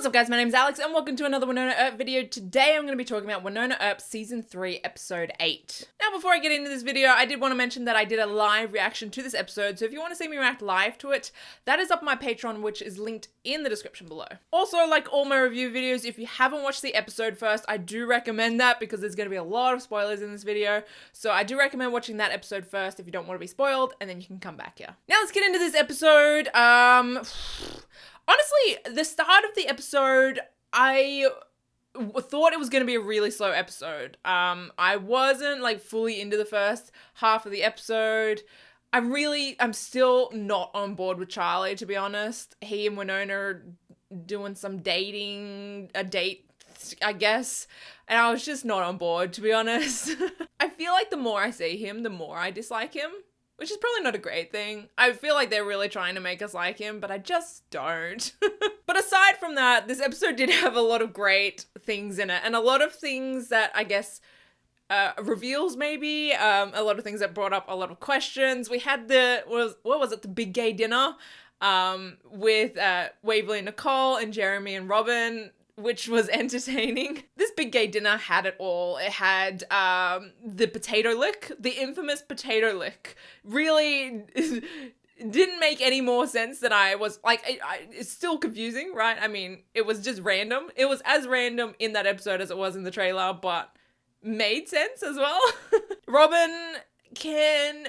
What's up guys, my name's Alex and welcome to another Wynonna Earp video. Today I'm going to be talking about Wynonna Earp Season 3 Episode 8. Now before I get into this video, I did want to mention that I did a live reaction to this episode, so if you want to see me react live to it, that is up on my Patreon, which is linked in the description below. Also, like all my review videos, if you haven't watched the episode first, I do recommend that because there's going to be a lot of spoilers in this video, so I do recommend watching that episode first if you don't want to be spoiled, and then you can come back here. Now let's get into this episode. Honestly, the start of the episode, I thought it was going to be a really slow episode. I wasn't like fully into the first half of the episode. I'm still not on board with Charlie, to be honest. He and Wynonna are doing some a date, I guess. And I was just not on board, to be honest. I feel like the more I see him, the more I dislike him. Which is probably not a great thing. I feel like they're really trying to make us like him, but I just don't. But aside from that, this episode did have a lot of great things in it. And a lot of things that I guess reveals maybe. A lot of things that brought up a lot of questions. We had the big gay dinner with Waverly and Nicole and Jeremy and Robin, which was entertaining. This big gay dinner had it all. It had the potato lick, the infamous potato lick. Really didn't make any more sense than I was, like, it's still confusing, right? I mean, it was just random. It was as random in that episode as it was in the trailer, but made sense as well. Robin can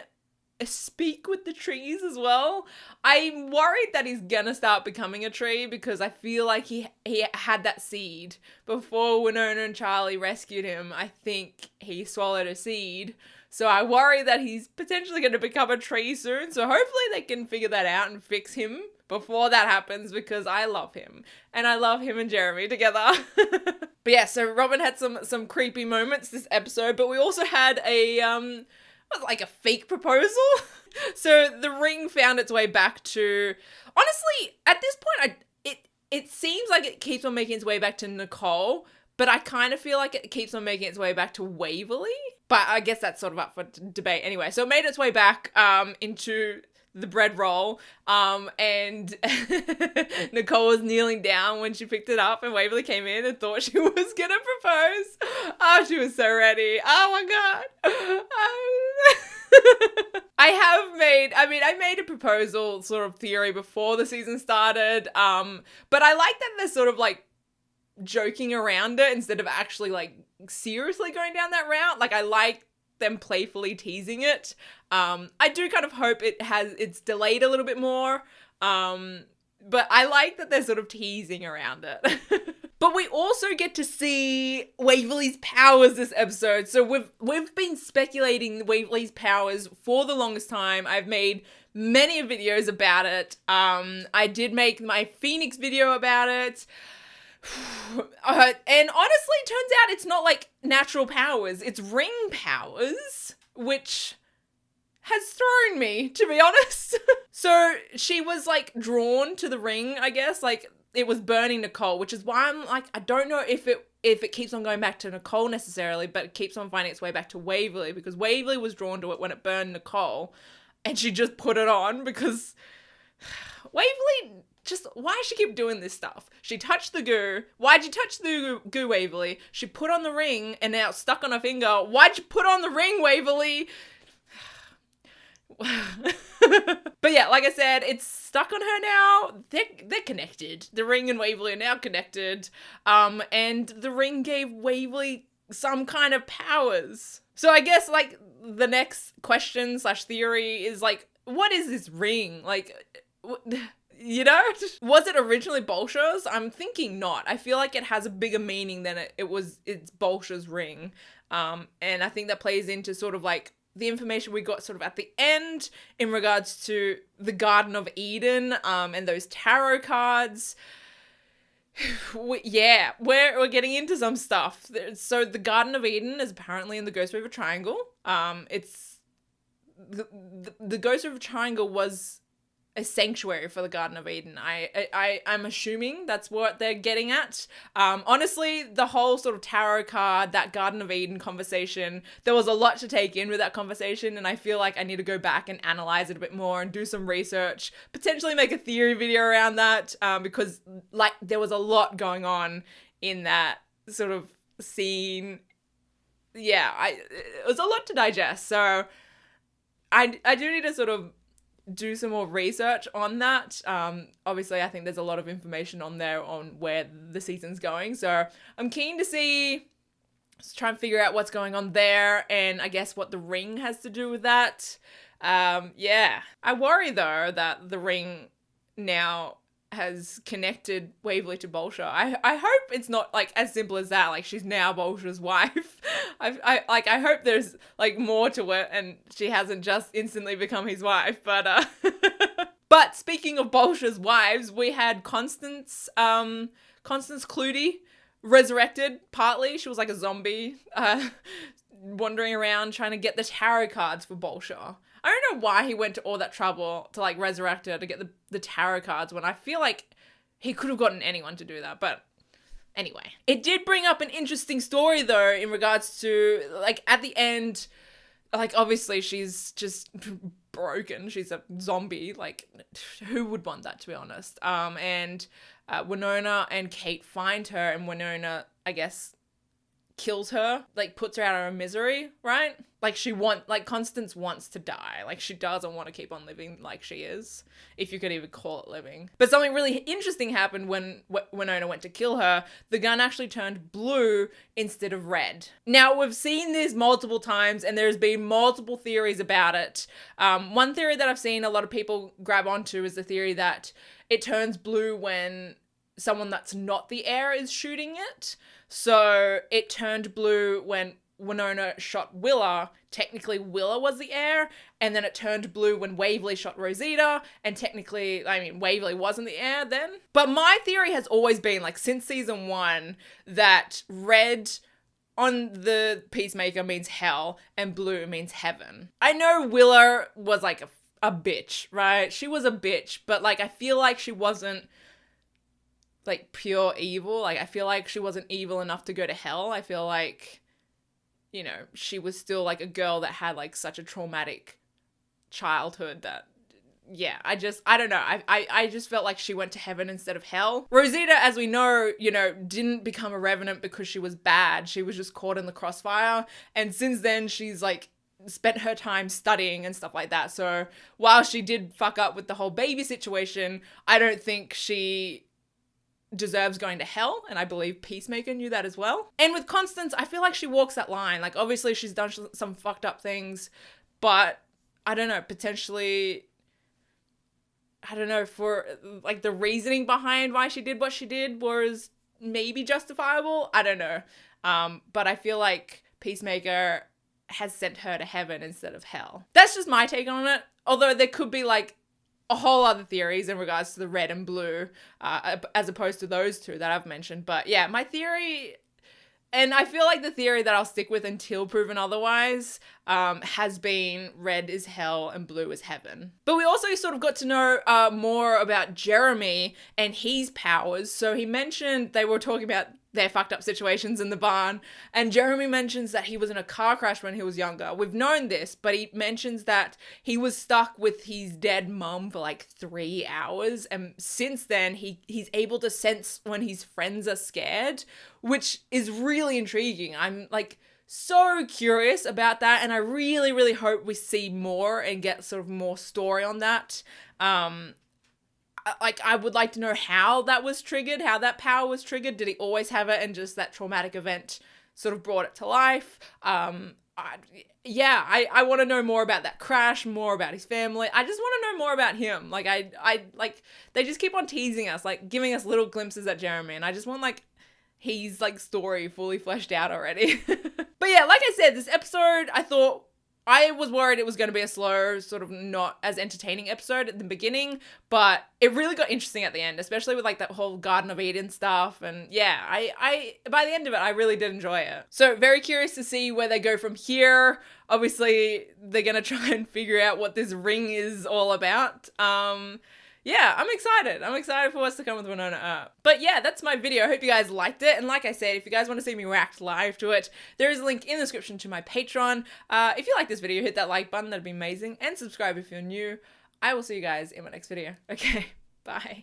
speak with the trees as well. I'm worried that he's gonna start becoming a tree because I feel like he had that seed before Wynonna and Charlie rescued him. I think he swallowed a seed, so I worry that he's potentially going to become a tree soon. So hopefully they can figure that out and fix him before that happens, because I love him and I love him and Jeremy together. But yeah, so Robin had some creepy moments this episode, but we also had a like a fake proposal. So the ring found its way back to, honestly, at this point, it seems like it keeps on making its way back to Nicole, but I kind of feel like it keeps on making its way back to Waverly. But I guess that's sort of up for debate anyway. So it made its way back into the bread roll, and Nicole was kneeling down when she picked it up, and Waverly came in and thought she was gonna propose. Oh, she was so ready. Oh my god. I made a proposal sort of theory before the season started, but I like that they're sort of like joking around it instead of actually like seriously going down that route. Like, I like them playfully teasing it. I do kind of hope it's delayed a little bit more, but I like that they're sort of teasing around it. But we also get to see Waverly's powers this episode. So we've been speculating Waverly's powers for the longest time. I've made many videos about it. I did make my Phoenix video about it. And honestly, it turns out it's not like natural powers. It's ring powers, which has thrown me, to be honest. So she was like drawn to the ring, I guess. Like, it was burning Nicole, which is why I'm like, I don't know if it keeps on going back to Nicole necessarily, but it keeps on finding its way back to Waverly, because Waverly was drawn to it when it burned Nicole, and she just put it on because Waverly just, why does she keep doing this stuff? She touched the goo. Why'd you touch the goo, Waverly? She put on the ring and now it's stuck on her finger. Why'd you put on the ring, Waverly? But yeah, like I said, it's stuck on her now. They're connected. The ring and Waverly are now connected. And the ring gave Waverly some kind of powers. So I guess like the next question / theory is like, what is this ring? Like, you know? Was it originally Bolsha's? I'm thinking not. I feel like it has a bigger meaning than it's Bolsha's ring. And I think that plays into sort of like the information we got sort of at the end in regards to the Garden of Eden, and those tarot cards. Yeah, we're getting into some stuff. So the Garden of Eden is apparently in the Ghost River Triangle. It's the Ghost River Triangle was a sanctuary for the Garden of Eden. I'm assuming that's what they're getting at. Honestly, the whole sort of tarot card, that Garden of Eden conversation, there was a lot to take in with that conversation, and I feel like I need to go back and analyze it a bit more and do some research, potentially make a theory video around that, because like there was a lot going on in that sort of scene. Yeah, it was a lot to digest, so I do need to sort of do some more research on that. Obviously, I think there's a lot of information on there on where the season's going, so I'm keen to try and figure out what's going on there, and I guess what the ring has to do with that. Yeah. I worry, though, that the ring now has connected Waverly to Bolsha. I hope it's not like as simple as that. Like she's now Bolsha's wife. I hope there's like more to it and she hasn't just instantly become his wife. But but speaking of Bolsha's wives, we had Constance Clutie resurrected partly. She was like a zombie, wandering around trying to get the tarot cards for Bolsha. I don't know why he went to all that trouble to like resurrect her to get the tarot cards when I feel like he could have gotten anyone to do that. But anyway, it did bring up an interesting story though in regards to like at the end, like obviously she's just broken. She's a zombie. Like who would want that, to be honest? And Wynonna and Kate find her, and Wynonna, I guess, kills her, like puts her out of her misery, right? Like Constance wants to die. Like she doesn't want to keep on living like she is, if you could even call it living. But something really interesting happened when Wynonna went to kill her. The gun actually turned blue instead of red. Now, we've seen this multiple times and there's been multiple theories about it. One theory that I've seen a lot of people grab onto is the theory that it turns blue when someone that's not the heir is shooting it. So it turned blue when Wynonna shot Willa. Technically, Willa was the heir. And then it turned blue when Waverly shot Rosita. And technically, Waverly wasn't the heir then. But my theory has always been, like, since season 1, that red on the Peacemaker means hell and blue means heaven. I know Willa was, like, a bitch, right? She was a bitch. But, like, I feel like she wasn't like pure evil. Like I feel like she wasn't evil enough to go to hell. I feel like, you know, she was still like a girl that had like such a traumatic childhood that, yeah, I don't know. I just felt like she went to heaven instead of hell. Rosita, as we know, you know, didn't become a revenant because she was bad. She was just caught in the crossfire. And since then she's like spent her time studying and stuff like that. So while she did fuck up with the whole baby situation, I don't think she deserves going to hell, and I believe Peacemaker knew that as well. And with Constance, I feel like she walks that line. Like obviously she's done some fucked up things, but I don't know, potentially, I don't know, for like the reasoning behind why she did what she did was maybe justifiable. I don't know. But I feel like Peacemaker has sent her to heaven instead of hell. That's just my take on it. Although there could be like a whole other theories in regards to the red and blue, as opposed to those two that I've mentioned. But yeah, my theory, and I feel like the theory that I'll stick with until proven otherwise, has been red is hell and blue is heaven. But we also sort of got to know more about Jeremy and his powers. So he mentioned they were talking about their fucked up situations in the barn, and Jeremy mentions that he was in a car crash when he was younger. We've known this, but he mentions that he was stuck with his dead mum for like 3 hours, and since then he's able to sense when his friends are scared, which is really intriguing. I'm like so curious about that, and I really, really hope we see more and get sort of more story on that. Like, I would like to know how that was triggered, how that power was triggered. Did he always have it and just that traumatic event sort of brought it to life? I want to know more about that crash, more about his family. I just want to know more about him. Like, I like, they just keep on teasing us, like, giving us little glimpses at Jeremy, and I just want, like, his, like, story fully fleshed out already. But yeah, like I said, this episode, I thought, I was worried it was going to be a slow, sort of not as entertaining episode at the beginning, but it really got interesting at the end, especially with like that whole Garden of Eden stuff. And yeah, I by the end of it, I really did enjoy it. So very curious to see where they go from here. Obviously, they're going to try and figure out what this ring is all about. Yeah, I'm excited. I'm excited for what's to come with Wynonna Earp. But yeah, that's my video. I hope you guys liked it. And like I said, if you guys want to see me react live to it, there is a link in the description to my Patreon. If you like this video, hit that like button. That'd be amazing. And subscribe if you're new. I will see you guys in my next video. Okay, bye.